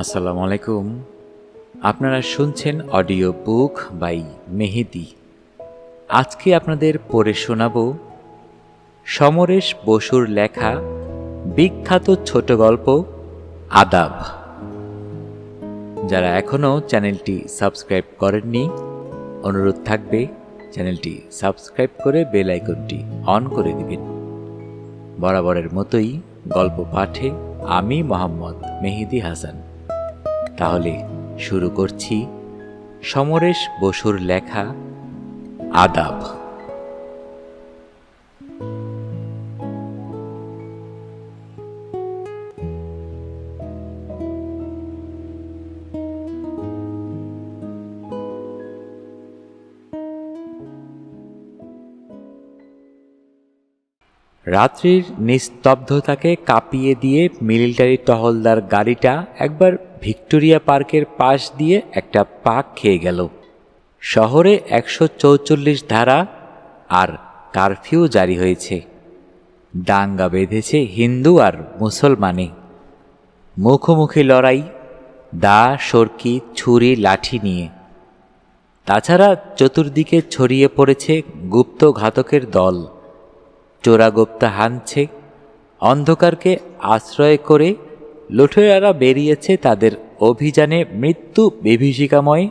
আসসালামু আলাইকুম। আপনারা শুনছেন অডিও বুক বাই মেহেদি। আজকে আপনাদের পড়ে শোনাব সমরেশ বসুর লেখা বিখ্যাত ছোট গল্প আদাব। যারা এখনও চ্যানেলটি সাবস্ক্রাইব করেননি, অনুরোধ থাকবে চ্যানেলটি সাবস্ক্রাইব করে বেল আইকনটি অন করে দিবেন। বরাবরের মতোই গল্প পাঠে আমি মোহাম্মদ মেহেদি হাসান। তাহলে শুরু করছি সমরেশ বসুর লেখা আদাব। রাত্রির নিস্তব্ধতাকে কাঁপিয়ে দিয়ে মিলিটারি টহলদার গাড়িটা একবার ভিক্টোরিয়া পার্কের পাশ দিয়ে একটা পাক খেয়ে গেল। শহরে 144 ধারা আর কারফিউ জারি হয়েছে। দাঙ্গা বেঁধেছে হিন্দু আর মুসলমানে। মুখোমুখি লড়াই, দা, সরকি, ছুরি, লাঠি নিয়ে। তাছাড়া চতুর্দিকে ছড়িয়ে পড়েছে গুপ্ত ঘাতকের দল। চোরাগোপ্তা হানছে, অন্ধকারকে আশ্রয় করে লুঠেরারা বেরিয়েছে তাদের অভিযানে। মৃত্যু বিভীষিকাময়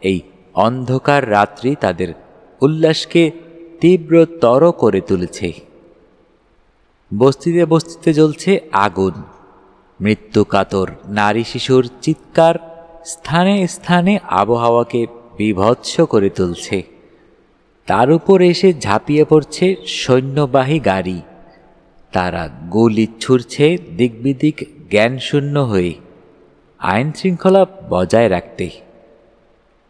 এই অন্ধকার রাত্রি তাদের উল্লাসকে তীব্রতর করে তুলেছে। বস্তিতে বস্তিতে জ্বলছে আগুন। মৃত্যু কাতর নারী শিশুর চিৎকার স্থানে স্থানে আবহাওয়াকে বীভৎস করে তুলছে। তার উপর এসে ঝাঁপিয়ে পড়ছে সৈন্যবাহী গাড়ি। তারা গুলি ছুড়ছে দিকবিদিক জ্ঞানশূন্য হয়ে, আইন শৃঙ্খলা বজায় রাখতে।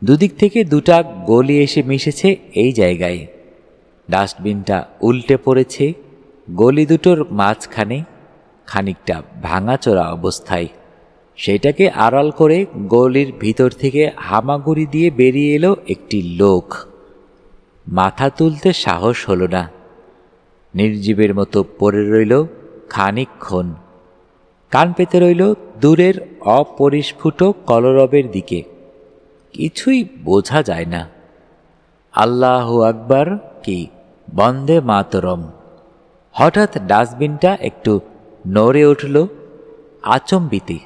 দুদিক থেকে দুটা গলি এসে মিশেছে এই জায়গায়। ডাস্টবিনটা উল্টে পড়েছে গলি দুটোর মাঝখানে, খানিকটা ভাঙাচোরা অবস্থায়। সেটাকে আড়াল করে গলির ভিতর থেকে হামাগুড়ি দিয়ে বেরিয়ে এলো একটি লোক। মাথা তুলতে সাহস হলো না। নির্জীবের মতো পড়ে রইল খানিকক্ষণ। কান পেতে রইল দূরের অপরিস্ফুট কলরবের দিকে। কিছুই বোঝা যায় না। আল্লাহু আকবার কি বন্দে মাতরম। হঠাৎ ডাস্টবিনটা একটু নড়ে উঠল আচম্বিতে।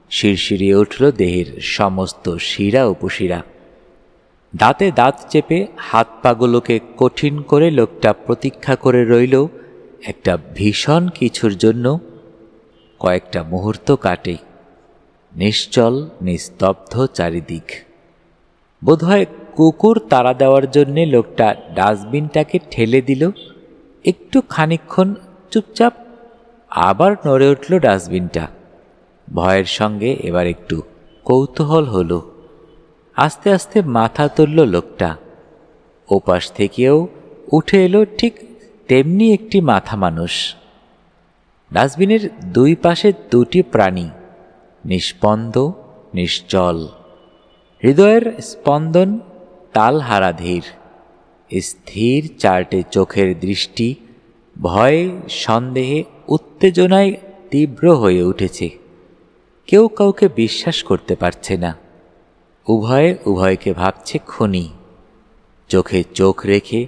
শিরশিরিয়ে উঠল দেহের সমস্ত শিরা উপশিরা। দাঁতে দাঁত চেপে হাত পাগুলোকে কঠিন করে লোকটা প্রতীক্ষা করে রইল একটা ভীষণ কিছুর জন্য। কয়েকটা মুহূর্ত কাটে। নিশ্চল নিস্তব্ধ চারিদিক। বোধহয় কুকুর তাড়া দেওয়ার জন্যে লোকটা ডাস্টবিনটাকে ঠেলে দিল। একটু খানিকক্ষণ চুপচাপ, আবার নড়ে উঠল ডাস্টবিনটা। ভয়ের সঙ্গে এবার একটু কৌতূহল হলো। আস্তে আস্তে মাথা তুলল লোকটা। ওপাশ থেকেও উঠে এলো ঠিক তেমনি একটি মাথা মানুষ। ডাস্টবিনের দুই পাশে দুটি প্রাণী, নিষ্পন্দ, নিশ্চল। হৃদয়ের স্পন্দন তালহারা ধীর। স্থির চারটে চোখের দৃষ্টি ভয়ে, সন্দেহে, উত্তেজনায় তীব্র হয়ে উঠেছে। কেউ কাউকে বিশ্বাস করতে পারছে না। উভয়ে উভয়কে ভাবছে খুনি। চোখে চোখ রেখে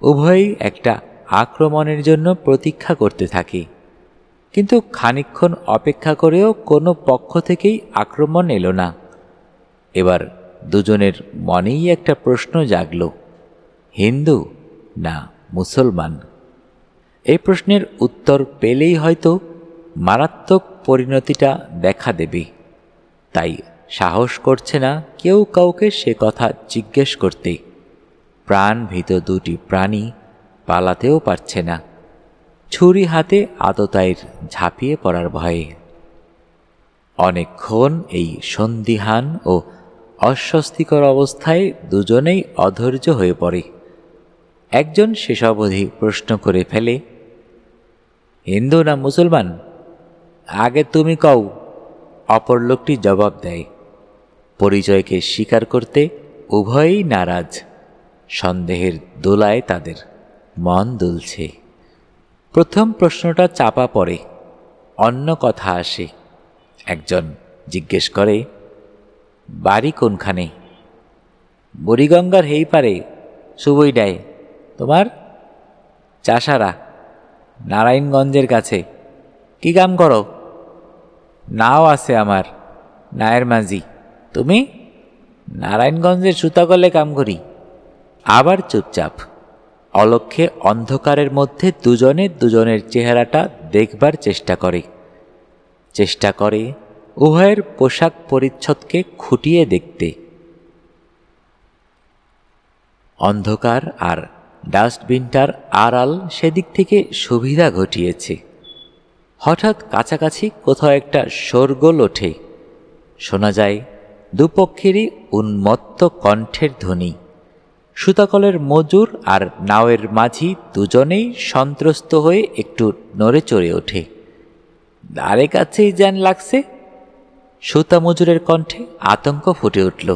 উভয়ই একটা আক্রমণের জন্য প্রতীক্ষা করতে থাকে। কিন্তু খানিকক্ষণ অপেক্ষা করেও কোনো পক্ষ থেকেই আক্রমণ এলো না। এবার দুজনের মনেই একটা প্রশ্ন জাগল, হিন্দু না মুসলমান? এই প্রশ্নের উত্তর পেলেই হয়তো মারাত্মক পরিণতিটা দেখা দেবে। তাই সাহস করছে না কেউ কাউকে সে কথা জিজ্ঞেস করতে। প্রাণভীত দুটি প্রাণী পালাতেও পারছে না, ছুরি হাতে আততায়ীর ঝাঁপিয়ে পড়ার ভয়ে। অনেকক্ষণ এই সন্দিহান ও অস্বস্তিকর অবস্থায় দুজনেই অধৈর্য হয়ে পড়ে। একজন শেষ অবধি প্রশ্ন করে ফেলে, হিন্দু না মুসলমান? আগে তুমি কও। অপর লোকটি জবাব দেয়। পরিচয়কে স্বীকার করতে উভয়েই নারাজ। সন্দেহের দোলায় তাদের মন দুলছে। প্রথম প্রশ্নটা চাপা পড়ে, অন্য কথা আসে। একজন জিজ্ঞেস করে, বাড়ি কোনখানে? বুড়িগঙ্গার হেই পারে, সুবইডায়। তোমার? চাষারা, নারায়ণগঞ্জের কাছে। কি কাম করো? নাও আছে আমার, নায়ের মাঝি। তুমি? নারায়ণগঞ্জের সুতাকলে কাম করি। আবার চুপচাপ। অলক্ষ্যে অন্ধকারের মধ্যে দুজনে দুজনের চেহারাটা দেখবার চেষ্টা করে উভয়ের পোশাক পরিচ্ছদকে খুঁটিয়ে দেখতে। অন্ধকার আর ডাস্টবিনটার আড়াল সেদিক থেকে সুবিধা ঘটিয়েছে। হঠাৎ কাছাকাছি কোথাও একটা শোরগোল ওঠে। শোনা যায় দুপক্ষেরই উন্মত্ত কণ্ঠের ধ্বনি। সুতাকলের মজুর আর নাওয়ের মাঝি দুজনেই সন্ত্রস্ত হয়ে একটু নড়ে চড়ে ওঠে। দ্বারে কাছেই যেন লাগছে। সুতা মজুরের কণ্ঠে আতঙ্ক ফুটে উঠল।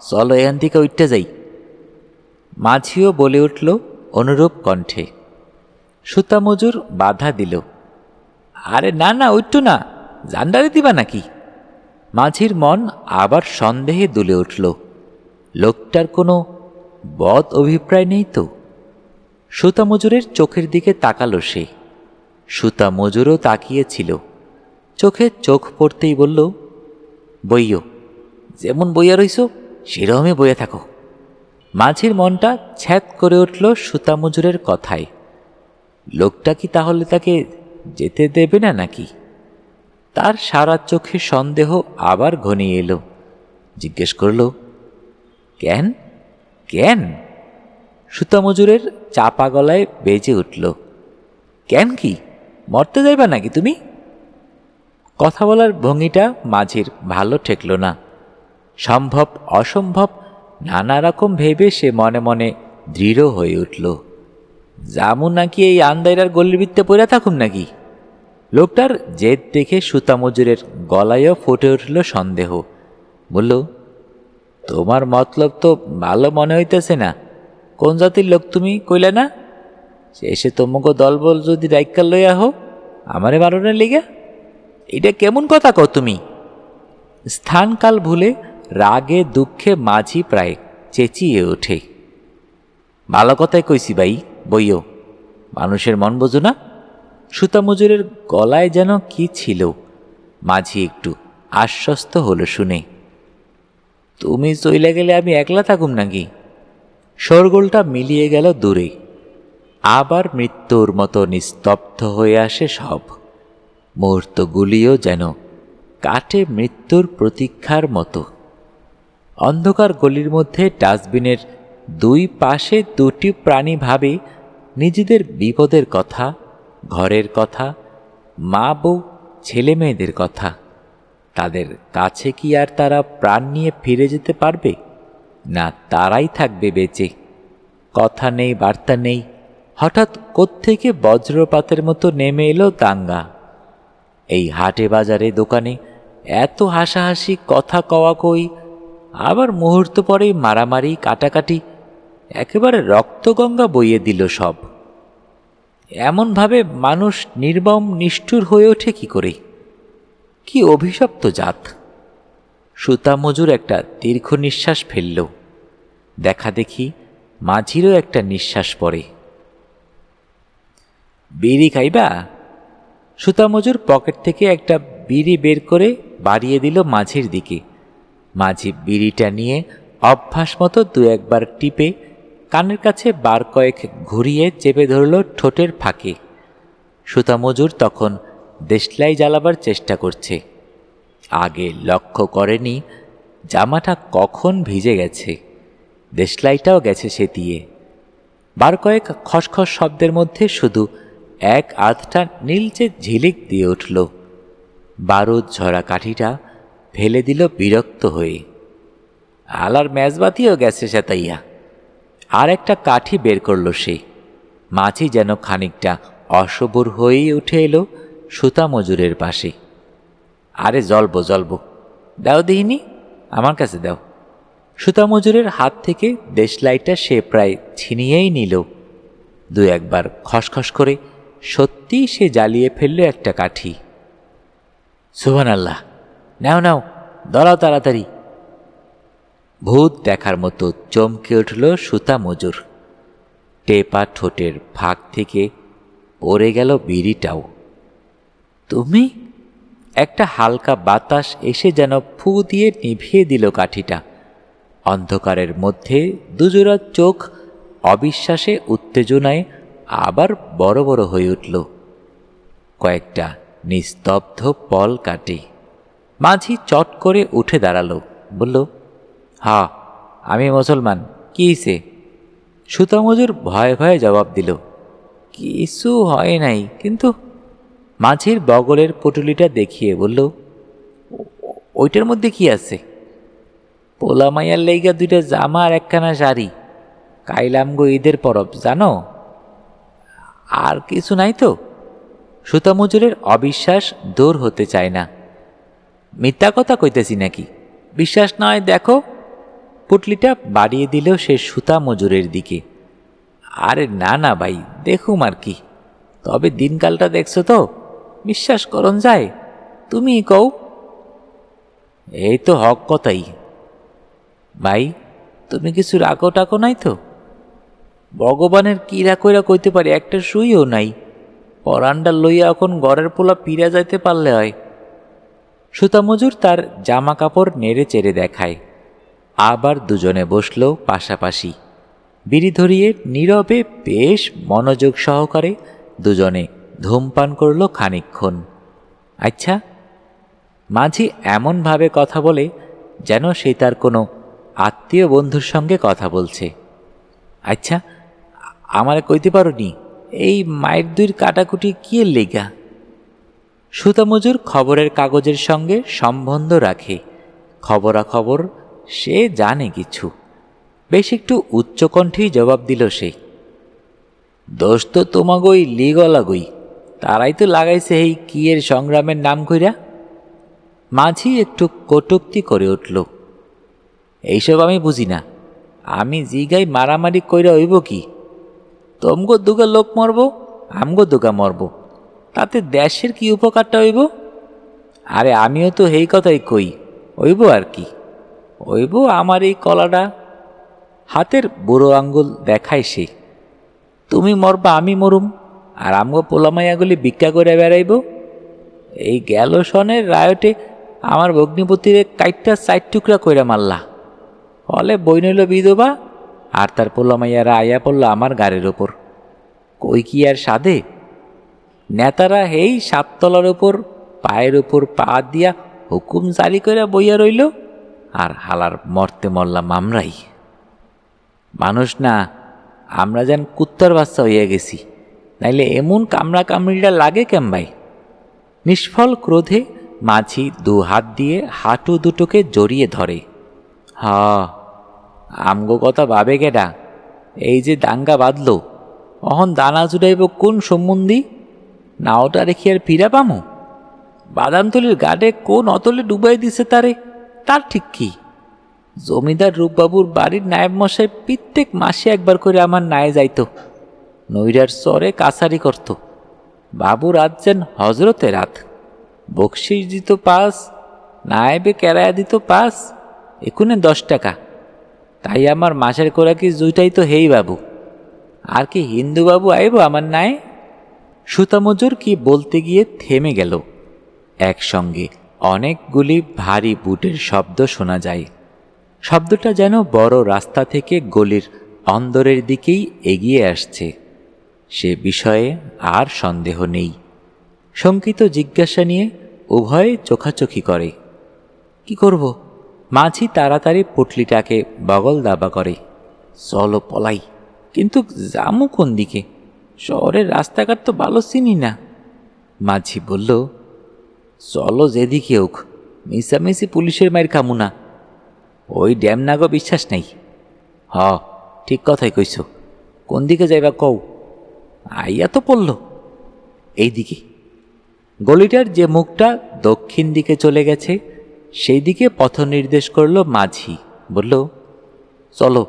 চলো এখান থেকে উঠতে যাই। মাঝিও বলে উঠল অনুরূপ কণ্ঠে। সুতা মজুর বাধা দিল, আরে না না, উঠতো না, জান্ডারে দিবা নাকি? মাঝির মন আবার সন্দেহে দুলে উঠল। লোকটার কোনো বদ অভিপ্রায় নেই তো? সুতা মজুরের চোখের দিকে তাকালো সে। সুতা মজুরও তাকিয়েছিল। চোখে চোখ পড়তেই বলল, বইও, যেমন বইয়া রইছ সেরকমই বইয়া থাকো। মাঝির মনটা ছ্যাদ করে উঠল সুতা মজুরের কথায়। লোকটা কি তাহলে তাকে যেতে দেবে না নাকি? তার সারা চোখে সন্দেহ আবার ঘনিয়ে এলো। জিজ্ঞেস করল, কেন কেন? সুতা মজুরের চাপা গলায় বেজে উঠল, কেন কি? মরতে যাইবা নাকি তুমি? কথা বলার ভঙ্গিটা মাঝির ভালো ঠেকল না। সম্ভব অসম্ভব নানা রকম ভেবে সে মনে মনে দৃঢ় হয়ে উঠল। জামু নাকি এই আন্দাইরার গলির ভিত্তে পড়ে থাকুম নাকি? লোকটার জেদ দেখে সুতা মজুরের গলায়ও ফুটে উঠল সন্দেহ। বলল, তোমার মতলব তো ভালো মনে হইতেছে না। কোন জাতির লোক তুমি কইলে না? শেষে তোমাকে দলবল যদি রাইকাল লইয়া হো আমারে বারণের লিগা? এটা কেমন কথা কও তুমি? স্থানকাল ভুলে রাগে দুঃখে মাঝি প্রায় চেঁচিয়ে ওঠে। ভালো কথাই কইছি ভাই, বইও, মানুষের মন বোঝো না? সুতা মজুরের গলায় যেন কি ছিল। মাঝি একটু আশ্বস্ত হলো শুনে। তুমি চইলে গেলে আমি একলা থাকুম নাকি? শোরগোলটা মিলিয়ে গেল দূরে। আবার মৃত্যুর মতো নিস্তব্ধ হয়ে আসে সব। মুহূর্তগুলিও যেন কাটে মৃত্যুর প্রতীক্ষার মতো। অন্ধকার গলির মধ্যে ডাস্টবিনের দুই পাশে দুটি প্রাণী ভাবে নিজেদের বিপদের কথা, ঘরের কথা, মা বউ ছেলে মেয়েদের কথা। তাদের কাছে কি আর তারা প্রাণ নিয়ে ফিরে যেতে পারবে? না তারাই থাকবে বেঁচে? কথা নেই, বার্তা নেই। হঠাৎ কোত্থেকে বজ্রপাতের মতো নেমে এলো দাঙ্গা। এই হাটে বাজারে দোকানে এত হাসাহাসি, কথা কওয়া কই, আবার মুহূর্ত পরেই মারামারি, কাটাকাটি, একেবারে রক্তগঙ্গা বইয়ে দিল সব। এমনভাবে মানুষ নির্মম নিষ্ঠুর হয়ে ওঠে কি করে? কি অভিশপ্ত জাত! সুতা মজুর একটা দীর্ঘ নিঃশ্বাস ফেলল। দেখা দেখি মাঝিরও একটা নিঃশ্বাস পড়ে। বিড়ি খাইবা? সুতা মজুর পকেট থেকে একটা বিড়ি বের করে বাড়িয়ে দিল মাঝির দিকে। মাঝি বিড়িটা নিয়ে অভ্যাস মতো দু একবার টিপে কানের কাছে বার কয়েক ঘুরিয়ে চেপে ধরল ঠোঁটের ফাঁকে। সুতা মজুর তখন দেশলাই জ্বালাবার চেষ্টা করছে। আগে লক্ষ্য করেনি জামাটা কখন ভিজে গেছে। দেশলাইটাও গেছে সে দিয়ে। বার কয়েক খসখস শব্দের মধ্যে শুধু এক আধটা নীলচে ঝিলিক দিয়ে উঠল। বারুদ ঝরা কাঠিটা ফেলে দিল বিরক্ত হয়ে। আলার মেজবাতিও গেছে সেতাইয়া। আর একটা কাঠি বের করল সে। মাঝি যেন খানিকটা অসবুর হয়েই উঠে এলো সুতা মজুরের পাশে। আরে জ্বলবো জ্বলবো, দাও দেখিনি, আমার কাছে দাও। সুতা মজুরের হাত থেকে দেশলাইটা সে প্রায় ছিনিয়েই নিল। দু একবার খসখস করে সত্যিই সে জ্বালিয়ে ফেলল একটা কাঠি। সুবহানাল্লাহ, নাও নাও, ধরাও তাড়াতাড়ি। ভূত দেখার মতো চমকে উঠল সুতা মজুর। টেপা ঠোঁটের ফাঁক থেকে পড়ে গেল বিড়িটাও। তুমি? একটা হালকা বাতাস এসে যেন ফু দিয়ে নিভিয়ে দিল কাঠিটা। অন্ধকারের মধ্যে দুজোড়া চোখ অবিশ্বাসে উত্তেজনায় আবার বড় বড় হয়ে উঠল। কয়েকটা নিস্তব্ধ পল কাটে। মাঝি চট করে উঠে দাঁড়ালো, বলল, হা, আমি মুসলমান, কি হইছে? সুতা মজুর ভয়ে ভয়ে জবাব দিল, কিছু হয় নাই, কিন্তু মাঝির বগলের পুটুলিটা দেখিয়ে বলল, ওইটার মধ্যে কি আছে? পোলা মাইয়ার লেগা 2টা জামা আর একখানা শাড়ি। কাইলামগো ঈদের পরব, জানো? আর কিছু নাই তো? সুতা মজুরের অবিশ্বাস দূর হতে চায় না। মিথ্যা কথা কইতেছি নাকি? বিশ্বাস নয় দেখো। পুটলিটা বাড়িয়ে দিল সে সুতা মজুরের দিকে। আরে না না ভাই, দেখুম আর কি। তবে দিনকালটা দেখছো তো, বিশ্বাস করন যায়? তুমি কও। এই তো হক কথাই। ভাই, তুমি কিছু রাগো টাকো নাই তো? ভগবানের কি রাখইরা কইতে পারি, একটা শুইও নাই। পরান্ডা লইয়া এখন ঘরের পোলা পিরা যাইতে পারলে হয়। সুতা মজুর তার জামা কাপড় নেড়ে চেড়ে দেখায়। আবার দুজনে বসল পাশাপাশি। বিড়ি ধরিয়ে নীরবে বেশ মনোযোগ সহকারে দুজনে ধূমপান করল খানিকক্ষণ। আচ্ছা, মাঝি এমনভাবে কথা বলে যেন সে তার কোনো আত্মীয় বন্ধুর সঙ্গে কথা বলছে। আচ্ছা, আমারে কইতে পারো নি এই মায়ের 2 কাটাকুটি কি এর লেগা? সুতা মজুর খবরের কাগজের সঙ্গে সম্বন্ধ রাখে। খবরাখবর সে জানে কিছু। বেশ একটু উচ্চকণ্ঠেই জবাব দিল সে, দোষ তো তোমাগই লিগলাগই, তারাই তো লাগাইছে এই কিয়ের সংগ্রামের নাম কইরা। মাঝি একটু কটূক্তি করে উঠল, এইসব আমি বুঝি না। আমি জিগাই মারামারি কইরা হইব কি? তোমগো দুগা লোক মরব, আমগো দুগা মরব, তাতে দেশের কি উপকারটা হইব? আরে আমিও তো এই কথাই কই, হইব আর কি? হইব আমার এই কলাটা। হাতের বুড়ো আঙ্গুল দেখায় সে। তুমি মরবা, আমি মরুম, আর আমগো পোলামাইয়াগুলি ভিক্ষা করে বেড়াইব। এই গেল সনের রায়টে আমার ভগ্নিপতিরে কাইটটা 4 টুকরা কইরা মারলা। ফলে বই নইল বিধবা, আর তার পোলামাইয়ারা আইয়া পড়ল আমার গাড়ির ওপর। কই কি আর সাধে? নেতারা এই 7 তলার ওপর পায়ের ওপর পা দিয়া হুকুম জারি করে বইয়া রইল, আর হালার মরতে মরলাম আমরাই। মানুষ না, আমরা যেন কুত্তার বাচ্চা হইয়া গেছি, নাইলে এমন কামড়া কামড়িটা লাগে কেম ভাই? নিষ্ফল ক্রোধে মাঝি 2 হাত দিয়ে হাঁটু দুটোকে জড়িয়ে ধরে। হা, আমগো কথা ভাবে গেডা? এই যে দাঙ্গা বাঁধল, অহন দানা জুড়াইব কোন সম্বন্ধী? নাওটা রেখি আর ফিরা পামো? বাদামতলির গাডে কোন অতলে ডুবাই দিছে তারে, তার ঠিক কি? জমিদার রূপবাবুর বাড়ির নায়েব মশাই প্রত্যেক মাসে একবার করে আমার নায়ে যাইত। নৈরার চরে কাছারি করত। বাবু রাত যেন হজরতে রাত। বকশিস দিত 5, নায়েবে কেরায়া দিত 5, একুনে 10 টাকা। তাই আমার মাসের কোরাকি জুইটাই তো হেই বাবু। আর কি হিন্দু বাবু আইব আমার নায়ে? সুতা মজুর কি বলতে গিয়ে থেমে গেল। একসঙ্গে অনেকগুলি ভারী বুটের শব্দ শোনা যায়। শব্দটা যেন বড় রাস্তা থেকে গলির অন্দরের দিকেই এগিয়ে আসছে। সে বিষয়ে আর সন্দেহ নেই। শঙ্কিত জিজ্ঞাসা নিয়ে উভয়ে চোখাচোখি করে। কি করব? মাঝি তাড়াতাড়ি পুটলিটাকে বগল দাবা করে। চলো পলাই, কিন্তু যামু কোন দিকে? শহরের রাস্তাঘাট তো ভালো চিনি না। মাঝি বলল, চলো যেদিকে হোক, মিশামিশি পুলিশের মায়ের খামু না। ওই ড্যামনাগো বিশ্বাস নাই। হ, ঠিক কথাই কইস। কোন দিকে যাইবা কও? আইয়া তো পড়ল এই দিকে। গলিটার যে মুখটা দক্ষিণ দিকে চলে গেছে, সেই দিকে পথ নির্দেশ করল মাঝি। বলল, চলো,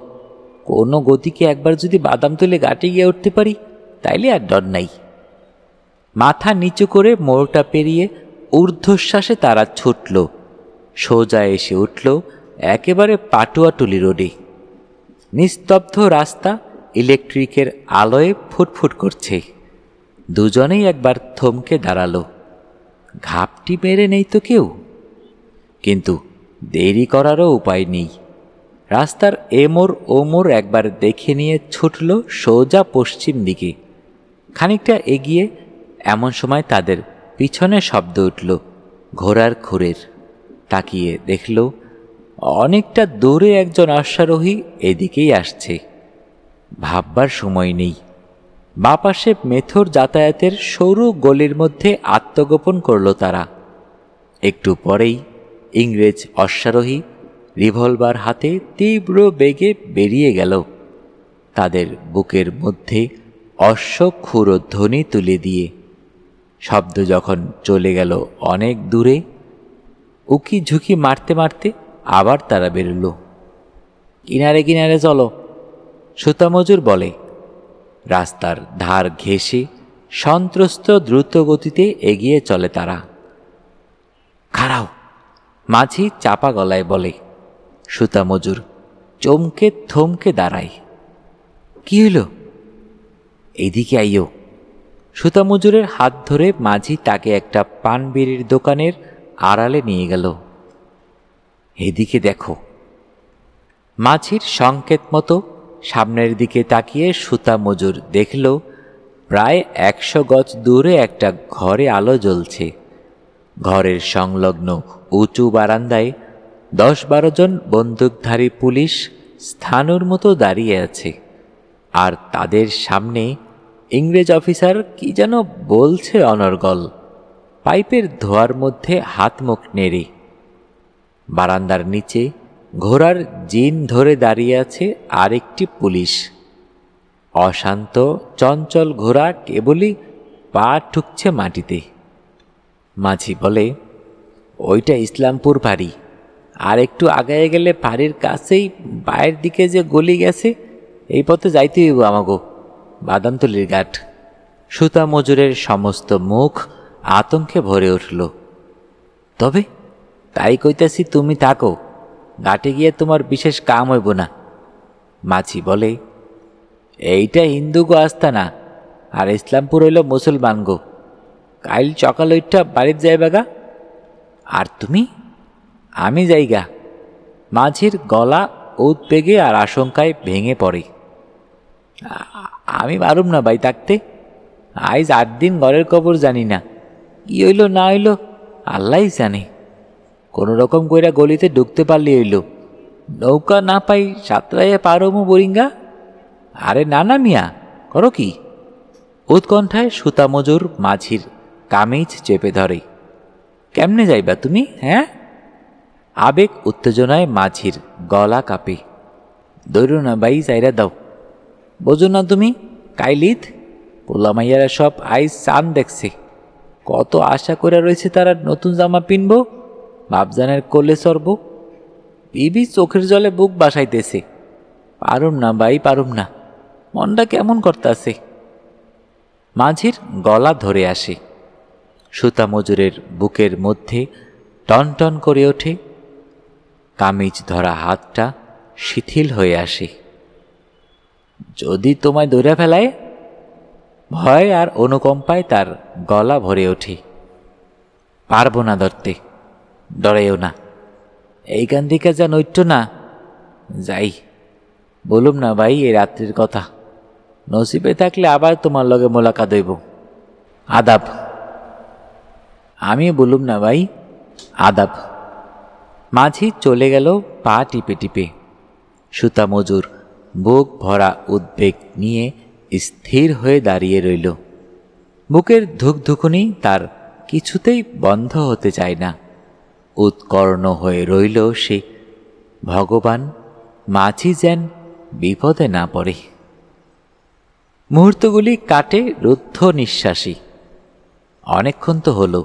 কোনো গতিকে একবার যদি বাদাম তুলে গাটে গিয়ে উঠতে পারি, তাইলে আর ডর নাই। মাথা নিচু করে মোড়টা পেরিয়ে ঊর্ধ্বশ্বাসে তারা ছুটল, সোজা এসে উঠল একেবারে পাটুয়াটুলি রোডে। নিস্তব্ধ রাস্তা ইলেকট্রিকের আলোয় ফুটফুট করছে। দুজনেই একবার থমকে দাঁড়ালো। ঘাপটি মেরে নেই তো কেউ, কিন্তু দেরি করারও উপায় নেই। রাস্তার এমোর ওমোর একবার দেখে নিয়ে ছুটল সোজা পশ্চিম দিকে। খানিকটা এগিয়ে এমন সময় তাদের পিছনে শব্দ উঠল ঘোড়ার খুরের। তাকিয়ে দেখল অনেকটা দূরে একজন অশ্বারোহী এদিকেই আসছে। ভাববার সময় নেই। বাপাশে মেথর যাতায়াতের সরু গলির মধ্যে আত্মগোপন করল তারা। একটু পরেই ইংরেজ অশ্বারোহী রিভলভার হাতে তীব্র বেগে বেরিয়ে গেল, তাদের বুকের মধ্যে অশ্বক্ষুর ধ্বনি তুলে দিয়ে। শব্দ যখন চলে গেল অনেক দূরে, উকি ঝুঁকি মারতে মারতে আবার তারা বেরোল। কিনারে কিনারে চলো, সুতামজুর বলে। রাস্তার ধার ঘেঁষে সন্ত্রস্ত দ্রুত গতিতে এগিয়ে চলে তারা। খাড়াও, মাঝি চাপা গলায় বলে। সুতামজুর চমকে থমকে দাঁড়ায়। কি হইল? এইদিকে আইও। সুতামজুরের হাত ধরে মাঝি তাকে একটা পানবিড়ির দোকানের আড়ালে নিয়ে গেল। এদিকে দেখো। মাঝির সংকেত মতো সামনের দিকে তাকিয়ে সুতামজুর দেখল প্রায় 100 গজ দূরে একটা ঘরে আলো জ্বলছে। ঘরের সংলগ্ন উঁচু বারান্দায় 10-12 জন বন্দুকধারী পুলিশ স্থানুর মতো দাঁড়িয়ে আছে, আর তাদের সামনে ইংরেজ অফিসার কি যেন বলছে অনর্গল, পাইপের ধোয়ার মধ্যে হাত মুখ নেড়ে। বারান্দার নিচে ঘোড়ার জিন ধরে দাঁড়িয়ে আছে আরেকটি পুলিশ। অশান্ত চঞ্চল ঘোড়া কেবলই পা ঠুকছে মাটিতে। মাঝি বলে, ওইটা ইসলামপুর ফাঁড়ি, আর একটু আগায় গেলে ফাঁড়ির কাছেই বাইরের দিকে যে গলি গেছে, এই পথে যাইতে হইব আমাগো, বাদামতলির ঘাট। সুতামজুরের সমস্ত মুখ আতঙ্কে ভরে উঠল। তবে তাই কইতাছি, তুমি থাকো, ঘাটে গিয়ে তোমার বিশেষ কাম হইব না। মাঝি বলে, এইটা হিন্দু গো আস্তানা, আর ইসলামপুর হইল মুসলমান গো। কাইল সকাল ওইটা বাড়ির যাইবাগা। আর তুমি? আমি যাইগা। মাঝির গলা উদ্বেগে আর আশঙ্কায় ভেঙে পড়ে। আমি পারুম না ভাই থাকতে। আইজ 8 দিন ঘরের খবর জানি না, কি হইল না হইল আল্লাহ জানে। কোনো রকম কইরা গলিতে ঢুকতে পারলি হইল, নৌকা না পাই সাঁতরাইয়া পারমু বোরিঙ্গা। আরে না না মিয়া, করো কি? উৎকণ্ঠায় সুতামজুর মাঝির কামিজ চেপে ধরে। কেমনে যাইবা তুমি? হ্যাঁ? আবেগ উত্তেজনায় মাঝির গলা কাঁপে। দৌড়ো না ভাই, যাইরা দাও। বোঝো না তুমি, কাইলিদ পোলা মাইয়ারা সব আইজ চান দেখছে। কত আশা করে রয়েছে তারা নতুন জামা পিনবো, বাপজানের কোলে চড়ব। বিবি চোখের জলে বুক বাসাইতেছে। পারুম না ভাই, পারুম না, মনটা কেমন করতাছে। মাঝির গলা ধরে আসে। সুতামজুরের বুকের মধ্যে টনটন করে ওঠে। কামিজ ধরা হাতটা শিথিল হয়ে আসে। যদি তোমায় ধরে ফেলায়? ভয় আর অনুকম্পায় তার গলা ভরে ওঠে। পারবো না ধরতে, ডরেও না। এইখান থেকে যা নৈট্য না যাই। বলুম না ভাই এই রাত্রির কথা, নসিবে থাকলে আবার তোমার লগে মোলাকাত হইব। আদাব। আমি বলুম না ভাই, আদাব। মাঝি চলে গেল পা টিপে টিপে। সুতামজুর বুক ভরা উদ্বেগ নিয়ে স্থির হয়ে দাঁড়িয়ে রইল। বুকের ধুকধুকুনি তার কিছুতেই বন্ধ হতে চায় না। উৎকর্ণ হয়ে রইল সে, ভগবান মাঝি যেন বিপদে না পড়ে। মুহূর্তগুলি কাটে রুদ্ধ নিঃশ্বাসী। অনেকক্ষণ তো হলো,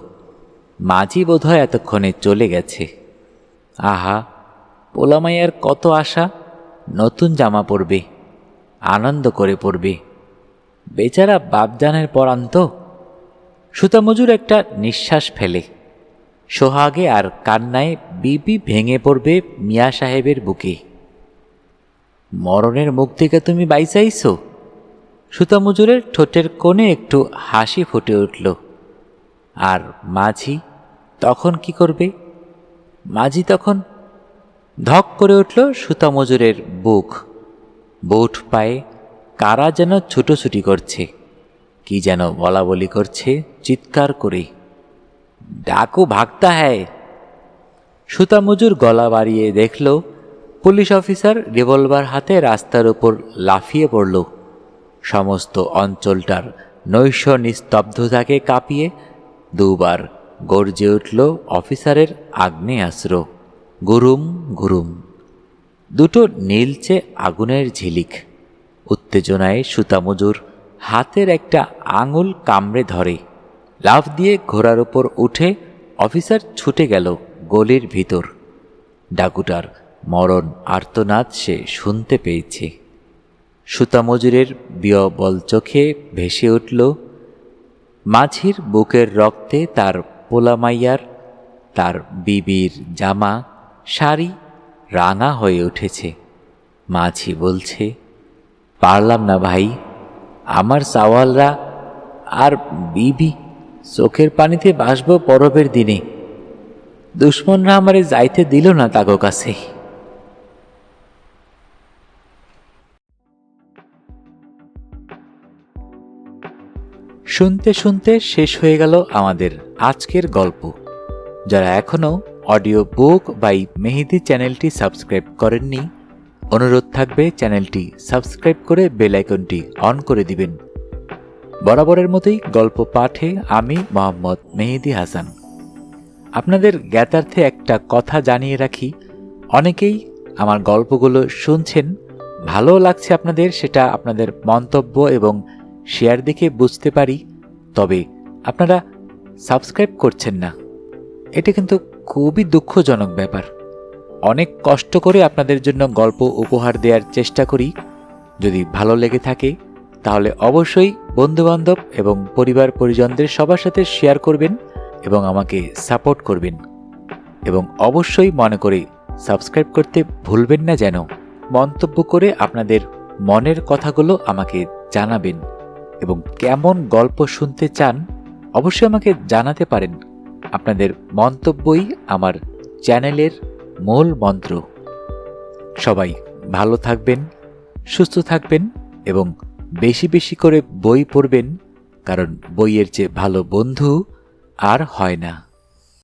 মাঝি বোধহয় এতক্ষণে চলে গেছে। আহা, পোলামাইয়ার কত আশা, নতুন জামা পরবে, আনন্দ করে পরবে। বেচারা বাপজানের পরান্ত। সুতামজুর একটা নিঃশ্বাস ফেলে। সোহাগে আর কান্নায় বিবি ভেঙে পড়বে মিয়া সাহেবের বুকে। মরণের মুখ থেকে তুমি বাইচাইছো? সুতা মজুরের ঠোঁটের কোণে একটু হাসি ফুটে উঠল। আর মাঝি তখন কি করবে? মাঝি তখন ধক করে উঠল সুতা মজুরের বুক। বুট পায়ে কারা যেন ছুটোছুটি করছে, কি যেন বলা বলি করছে চিৎকার করে। ডাকু ভাগতা হ্যায়। সুতা মজুর গলা বাড়িয়ে দেখল পুলিশ অফিসার রিভলভার হাতে রাস্তার উপর লাফিয়ে পড়ল। সমস্ত অঞ্চলটার নৈশ নিস্তব্ধতাকে কাঁপিয়ে দুবার গর্জে উঠল অফিসারের আগ্নেয়াস্ত্র। গুরুম গুরুম, দুটো নীলচে আগুনের ঝিলিক। উত্তেজনায় সুতা মজুর হাতের একটা আঙুল কামড়ে ধরে। লাফ দিয়ে ঘোড়ার উপর উঠে অফিসার ছুটে গেল গলির ভিতর। ডাকুটার মরণ আর্তনাদ সে শুনতে পেয়েছে। সুতা মজুরের বিয়বল চোখে ভেসে উঠল মাঝির বুকের রক্তে তার পোলামাইয়ার, তার বিবির জামা শাড়ি রাঙা হয়ে উঠেছে। মাঝি বলছে, পারলাম না ভাই, আমার সাওয়ালরা আর বিবি চোখের পানিতে বাসব পরবের দিনে। দুশ্মনরা আমারে যাইতে দিল না তাগো কাছে। শুনতে শুনতে শেষ হয়ে গেল আমাদের আজকের গল্প। যারা এখনও অডিও বুক বাই মেহেদি চ্যানেলটি সাবস্ক্রাইব করেননি, অনুরোধ থাকবে চ্যানেলটি সাবস্ক্রাইব করে বেল আইকনটি অন করে দিবেন। বরাবরের মতোই গল্প পাঠে আমি মোহাম্মদ মেহেদি হাসান। আপনাদের জ্ঞাতার্থে একটা কথা জানিয়ে রাখি, অনেকেই আমার গল্পগুলো শুনছেন, ভালো লাগছে আপনাদের, সেটা আপনাদের মন্তব্য এবং শেয়ার দেখে বুঝতে পারি। তবে আপনারা সাবস্ক্রাইব করছেন না, এটা কিন্তু খুবই দুঃখজনক ব্যাপার। অনেক কষ্ট করে আপনাদের জন্য গল্প উপহার দেওয়ার চেষ্টা করি। যদি ভালো লেগে থাকে তাহলে অবশ্যই বন্ধুবান্ধব এবং পরিবার পরিজনদের সবার সাথে শেয়ার করবেন এবং আমাকে সাপোর্ট করবেন। এবং অবশ্যই মনে করে সাবস্ক্রাইব করতে ভুলবেন না যেন। মন্তব্য করে আপনাদের মনের কথাগুলো আমাকে জানাবেন এবং কেমন গল্প শুনতে চান অবশ্যই আমাকে জানাতে পারেন। আপনাদের মন্তব্যই আমার চ্যানেলের মূল মন্ত্র। সবাই ভালো থাকবেন, সুস্থ থাকবেন এবং বেশি বেশি করে বই পড়বেন, কারণ বইয়ের চেয়ে ভালো বন্ধু আর হয় না।